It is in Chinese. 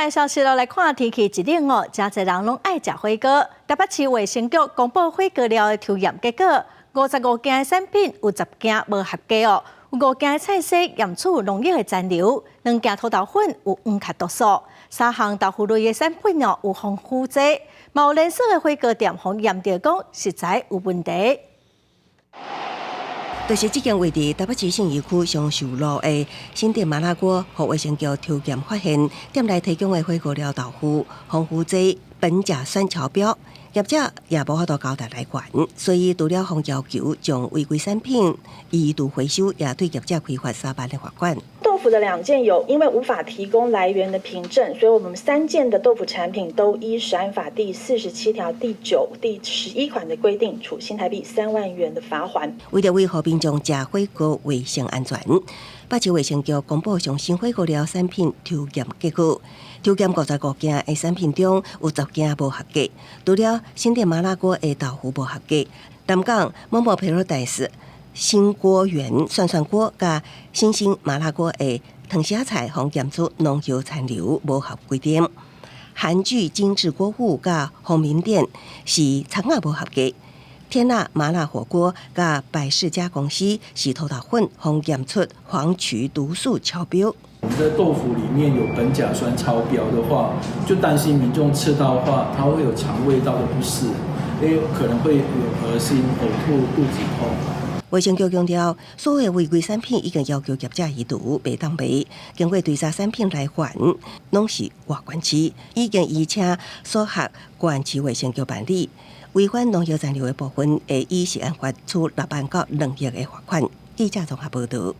来消息来看天气一冷哦，真侪人拢爱食火锅。台北市卫生局公布火锅料的抽验结果，55件的产品有10件无合格哦，有5件的菜色验出农药的残留，2件土豆粉有黄卡毒素，3项豆腐类的产品哦有防腐剂，有连锁的火锅店互验到讲实在有问题。 就是这间位伫台北市信义区松寿路的新店麻辣锅，和卫生局抽检发现，店内提供的火锅料豆腐防腐剂苯甲酸超标，业者也无法度交代来源，所以除了向要求将违规产品移除回收，也对业者开罚3万的罚款。 豆腐的2件有因为无法提供来源的凭证，所以我们3件的豆腐产品都依食安法第47条第9、第11款的规定，处新台币3万元的罚款。为了维护民众食火锅卫生安全，北市卫生局公布上新火锅料产品抽验结果，抽验55件的产品中有10件无合格，除了新店麻辣锅的豆腐无合格，南港某某培罗代斯。 新锅园涮涮锅甲新兴麻辣锅的藤虾菜，互验出农药残留无合规定。韩剧精致锅物甲鸿民店是葱仔无合格。天辣麻辣火锅甲百事家公司是土豆粉，互验出黄曲毒素超标。我们的豆腐里面有苯甲酸超标的话，就担心民众吃到的话，它会有肠胃道的不适，因为可能会有恶心、呕吐、肚子痛。 卫生局强调，所有违规产品已经要求业者移除，袂当卖。经过调查，产品来源拢是外县市，已经邀请所辖县市卫生局办理。违反农药残留的部分，会依食安法处6万到2亿的罚款。记者综合报道。